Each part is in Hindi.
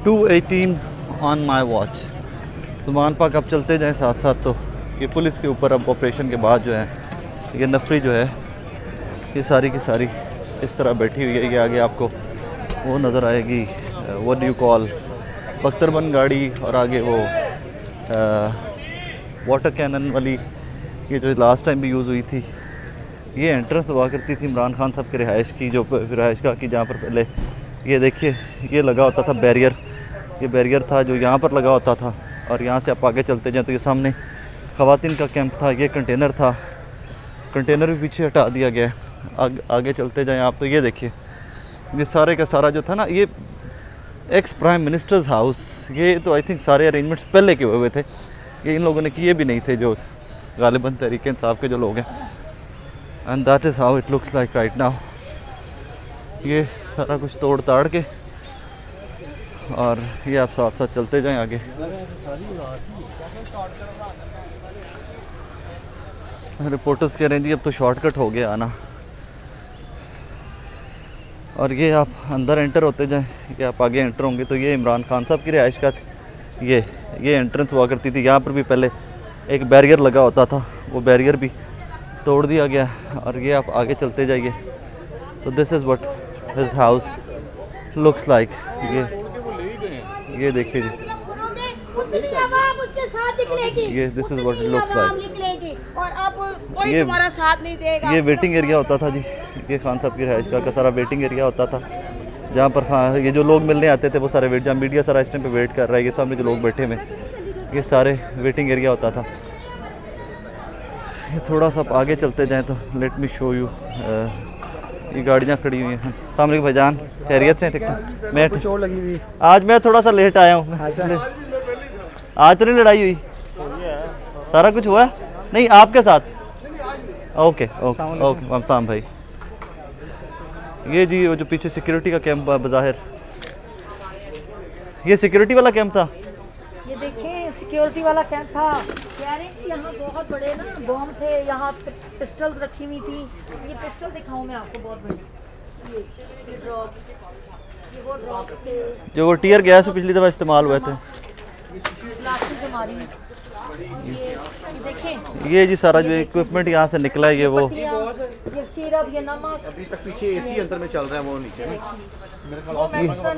2:18 ऑन माई वॉच। सुभान पाक अब चलते जाएं साथ साथ। तो ये पुलिस के ऊपर अब ऑपरेशन के बाद जो है ये नफरी जो है ये सारी की सारी इस तरह बैठी हुई है। ये आगे आपको वो नज़र आएगी, व्हाट डू यू कॉल, बख्तरबंद गाड़ी, और आगे वो वाटर कैनन वाली, ये जो लास्ट टाइम भी यूज़ हुई थी। ये एंट्रेंस हुआ करती थी इमरान खान साहब के रिहाइश की, जो रिहाइश का कि जहाँ पर पहले ये देखिए ये लगा होता था बैरियर, ये बैरियर था जो यहाँ पर लगा होता था। और यहाँ से आप आगे चलते जाएँ तो ये सामने ख़वातीन का कैंप था, ये कंटेनर था, कंटेनर भी पीछे हटा दिया गया है। आगे चलते जाएँ आप तो ये देखिए ये सारे का सारा जो था ना, ये एक्स प्राइम मिनिस्टर्स हाउस, ये तो आई थिंक सारे अरेंजमेंट्स पहले के हुए थे, ये इन लोगों ने किए भी नहीं थे जो गालिबन तहरीक इंसाफ के जो लोग हैं। And that is how it looks like right now. ये सारा कुछ तोड़ ताड़ के, और ये आप साथ साथ चलते जाएं आगे। रिपोर्टर्स कह रहे हैं जी अब तो शॉर्टकट हो गया आना। और ये आप अंदर एंटर होते जाएं, ये आप आगे एंटर होंगे तो ये इमरान खान साहब की रिहाइश का ये एंट्रेंस हुआ करती थी। यहाँ पर भी पहले एक बैरियर लगा होता था, वो बैरियर भी तोड़ दिया गया। और ये आप आगे चलते जाइए तो this is what his house looks like. ये देखिए जी, ये this is what it looks like. और अब कोई तुम्हारा साथ नहीं देगा। ये वेटिंग एरिया होता था जी, ये खान साहब की रिहाइश का सारा वेटिंग एरिया होता था, जहाँ पर ये जो लोग मिलने आते थे वो सारे वेट, जहाँ मीडिया सारा इस टाइम पे वेट कर रहा है, ये सामने जो लोग बैठे हुए ये सारे वेटिंग एरिया होता था। ये थोड़ा सा आगे चलते जाएं तो लेट मी शो यू, ये गाड़ियाँ खड़ी हुई हैं। सामने भाईजान खैरियत से? ठीक है, मैं चोट लगी थी आज, मैं थोड़ा सा लेट आया हूँ। आज तो नहीं लड़ाई हुई, सारा कुछ हुआ नहीं आपके साथ? ओके ओके ओके ममताम भाई। ये जी वो जो पीछे सिक्योरिटी का कैंप बाहर, ये सिक्योरिटी वाला कैंप था। ये देखें सिक्योरिटी वाला कैंप था। कह रहे हैं कि यहाँ बहुत बड़े ना बॉम्ब थे, यहाँ पिस्टल्स रखी हुई थी। ये पिस्टल दिखाऊं मैं आपको, बहुत बड़ी। ये ड्रॉप, ये वो ड्रॉप थे जो वो टीयर गैस पिछली दफ़ा इस्तेमाल हुए थे। ग्लासेस हमारी, ये देखें, ये जी सारा जो इक्विपमेंट यहाँ से निकला है, ये वो ये सिरप, ये नमक। अभी तक पीछे एसी अंदर में चल रहा है, वो नीचे मेरे ख्याल वो मेडिसिन,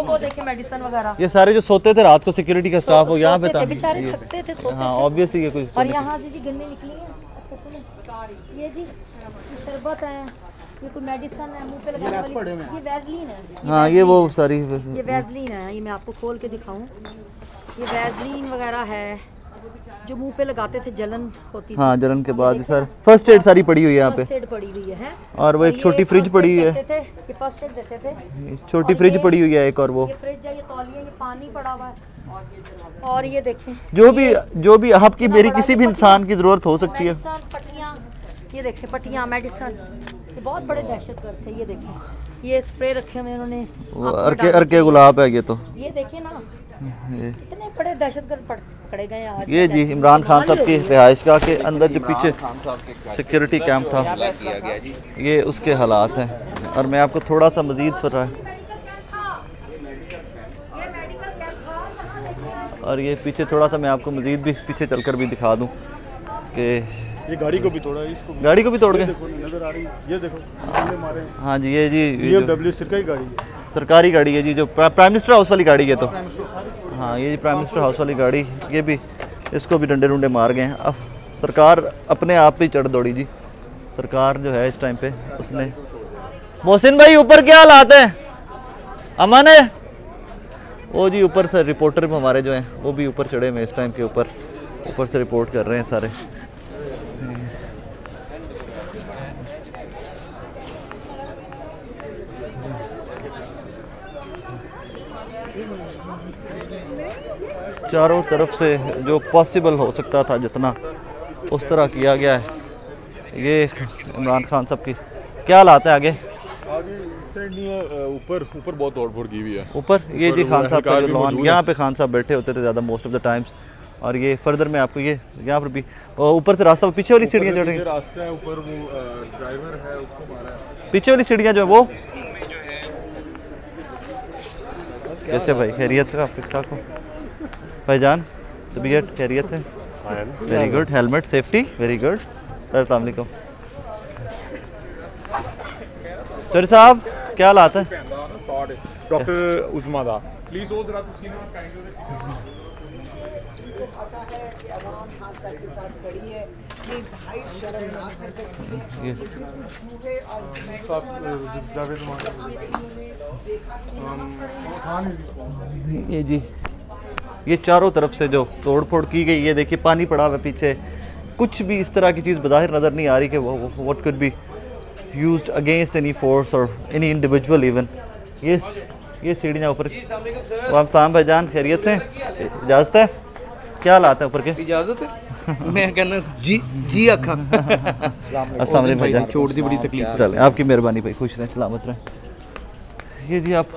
वो देखें मेडिसिन वगैरह। ये सारे जो सोते थे रात को सिक्योरिटी का स्टाफ वो यहाँ पे था, बेचारे थकते थे, सोते हाँ ऑब्वियसली ये कुछ। और यहाँ से जी गन्ने निकली है। अच्छा सुनो, ये जी शरबत है, ये कोई मेडिसिन है मुंह पे लगाने वाली, ये वैसलीन है। हाँ ये वो सारी, ये वैसलीन है, ये मैं आपको खोल के दिखाऊं। ये वैसलीन वगैरह है जो मुंह पे लगाते थे, जलन होती थी। हाँ जलन के बाद सर फर्स्ट एड सारी पड़ी हुई है यहाँ पे, फर्स्ट एड पड़ी हुई है। और वो एक छोटी फ्रिज पड़ी हुई है, ये फर्स्ट एड देते थे। छोटी फ्रिज पड़ी हुई है एक, और वो ये फ्रिज है, ये तौलिया, ये पानी पड़ा हुआ है। और ये देखें जो भी आपकी मेरी किसी भी इंसान की जरूरत हो सकती है। पट्टियाँ, ये देखें पट्टियाँ, मेडिसिन, ये बहुत बड़े दहशतगर्द थे। ये देखें ये स्प्रे रखे हुए उन्होंने, अर्के गुलाब है ये तो। ये देखें ना इतने बड़े दहशतगर्द पकड़े गए आज। ये जी इमरान खान साहब की रिहाइश गाह के अंदर जो पीछे सिक्योरिटी कैंप था, ये उसके हालात हैं। और मैं आपको थोड़ा सा मजीद फिर और ये पीछे थोड़ा सा मैं आपको मजीद भी पीछे चलकर भी दिखा दूं कि ये गाड़ी को भी तोड़ा, इसको गाड़ी को भी तोड़ गए, नजर आ रही है, ये देखो मारे। हाँ जी ये जी BMW सरकारी गाड़ी है, सरकारी गाड़ी है जी, जो प्राइम मिनिस्टर हाउस वाली गाड़ी है। तो हाँ ये जी प्राइम मिनिस्टर हाउस वाली गाड़ी, ये भी इसको भी डंडे डुंडे मार गए हैं। अब सरकार अपने आप ही चढ़ दौड़ी जी, सरकार जो है इस टाइम पे उसने। मोहसिन भाई ऊपर क्या हालात है, अमन है? वो जी ऊपर से रिपोर्टर हमारे जो हैं वो भी ऊपर चढ़े हुए इस टाइम के ऊपर से रिपोर्ट कर रहे हैं सारे। चारों तरफ से जो पॉसिबल हो सकता था जितना, उस तरह किया गया है। ये इमरान खान साहब की क्या हालात है आगे? ऊपर बहुत तोड़-फोड़ की हुई है ऊपर। ये जी खान साहब का जो लॉन, यहाँ पे खान साहब बैठे होते थे ज़्यादा मोस्ट ऑफ द टाइम्स। और ये फर्दर में आपको ये यहाँ पर भी ऊपर से रास्ता, पीछे वाली सीढ़ियाँ चढ़ रही हैं, रास्ता है ऊपर, वो ड्राइवर है उसको मारा है। पीछे वाली सीढ़ियाँ जो है वो कैसे भाई, खैरियत है? आप ठीक ठाक हो भाईजान? तबीयत खैरियत है? Very good. Helmet safety, very good sir. अस्सलाम वालेकुम सर साहब, क्या हालात है? डॉक्टर उस्मा दा प्लीज वो जरा तुसी ना ये जी, ये चारों तरफ से जो तोड़ फोड़ की गई, ये देखिए पानी पड़ा हुआ है पीछे। कुछ भी इस तरह की चीज़ बज़ाहिर नज़र नहीं आ रही कि what could be used against any force और एनी इंडिविजुअल इवन। ये सीढ़ियाँ ऊपर। वाम भाईजान, खैरियत है? इजाज़त है? क्या हालात है ऊपर के? इजाजत है? मैं कहना जी जी अखा। अस्सलाम वालेकुम भाईजान। छोड़ दी बड़ी तकलीफ। चलें, आपकी मेहरबानी भाई, खुश रहें, सलामत रहें। ये जी आप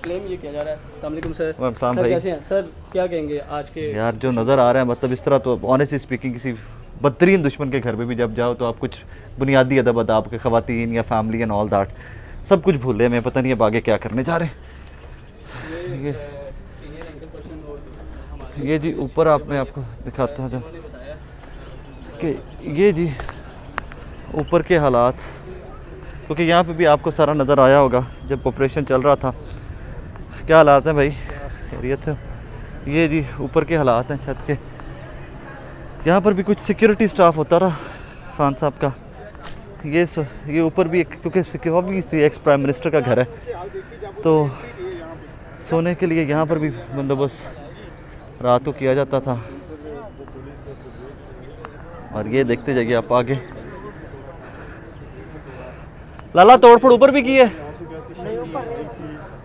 क्लेम ये किया जा रहा है। अस्सलाम वालेकुम सर। वालेकुम सर भाई। कैसे हैं सर? क्या कहेंगे आज के? यार जो नज़र आ रहा है, मतलब इस तरह तो ऑनेस्टली स्पीकिंग किसी बदतरीन दुश्मन के घर पे भी जब जाओ तो आप कुछ बुनियादी अदब अदाब के, ख़वातीन या फैमिली एंड ऑल दैट सब कुछ भूले। मैं पता नहीं अब आगे क्या करने जा रहे हैं। ये जी ऊपर मैं आपको दिखाता हूँ कि ये जी ऊपर के हालात, क्योंकि यहाँ पे भी आपको सारा नज़र आया होगा जब ऑपरेशन चल रहा था। क्या हालात हैं भाई, खैरियत है? ये जी ऊपर के हालात हैं छत के। यहाँ पर भी कुछ सिक्योरिटी स्टाफ होता रहा खान साहब का। ये ऊपर भी क्योंकि ऑब्वियसली एक्स प्राइम मिनिस्टर का घर है, तो सोने के लिए यहाँ पर भी बंदोबस्त रात को किया जाता था। और ये देखते जाइए आप आगे। लाला तोड़फोड़ ऊपर भी की है?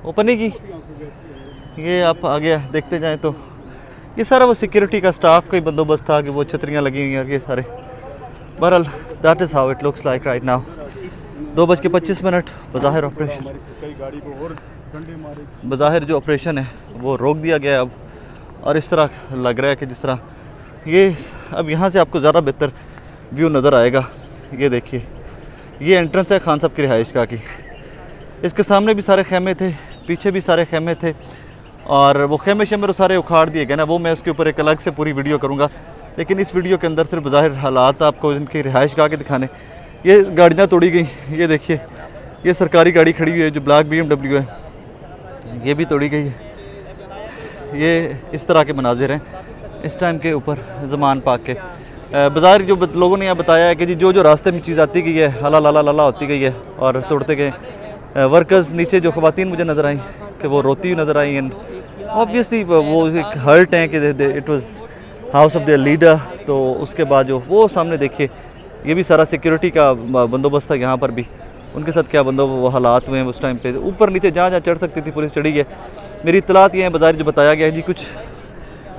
ऊपर नहीं की। ये आप आगे देखते जाएं तो ये सारा वो सिक्योरिटी का स्टाफ का ही बंदोबस्त था कि वो छतरियाँ लगी हुई हैं ये सारे। बहरहाल that is how it looks like right now. 2:25 बज़ाहिर ऑपरेशन, बज़ाहिर जो ऑपरेशन है वो रोक दिया गया है अब। और इस तरह लग रहा है कि जिस तरह ये अब यहाँ से आपको ज़्यादा बेहतर व्यू नज़र आएगा। ये देखिए, ये एंट्रेंस है खान साहब की रिहाइश का की। इसके सामने भी सारे खेमे थे, पीछे भी सारे खेमे थे, और वो खेमे शेमे तो सारे उखाड़ दिए गए ना। वो मैं उसके ऊपर एक अलग से पूरी वीडियो करूँगा, लेकिन इस वीडियो के अंदर सिर्फ ज़ाहिर हालात आपको इनकी रिहाइश गाह के दिखाने। ये गाड़ियाँ तोड़ी गई, ये देखिए, ये सरकारी गाड़ी खड़ी हुई है जो ब्लैक BMW है, ये भी तोड़ी गई है। ये इस तरह के मनाजिर हैं इस टाइम के ऊपर ज़मान पाक के। बाज़ार जो लोगों ने यहाँ बताया है कि जी जो रास्ते में चीज़ आती गई है हला लाला लाला होती गई है और तोड़ते गए। वर्कर्स नीचे जो ख़वातीन मुझे नज़र आई कि वो रोती हुई नज़र आई। एंड ऑब्वियसली वो एक हर्ट हैं कि it was house of their leader. तो उसके बाद जो वो सामने देखिए, ये भी सारा सिक्योरिटी का बंदोबस्त था यहाँ पर भी। उनके साथ क्या वो हालात हुए हैं उस टाइम पे। ऊपर नीचे जहाँ जहाँ चढ़ सकती थी पुलिस चढ़ी है। मेरी इतलात ये है बाज़ार जो बताया गया है जी, कुछ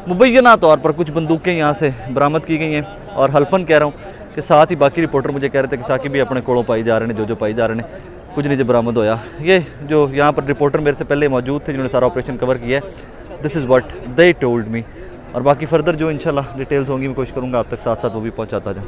मुबैना तौर पर कुछ बंदूकें यहाँ से बरामद की गई हैं। और हल्फन कह रहा हूँ कि साथ ही बाकी रिपोर्टर मुझे कह रहे थे कि साकिब भी अपने कोड़ों पाई जा रहे हैं, जो पाई जा रहे हैं, कुछ नहीं जो बरामद होया। ये जो यहाँ पर रिपोर्टर मेरे से पहले मौजूद थे जिन्होंने सारा ऑपरेशन कवर किया है, this is what they told me. और बाकी फर्दर जो इंशाल्लाह डिटेल्स होंगी मैं कोशिश करूँगा आप तक साथ साथ वो भी पहुँचाता जाऊँ।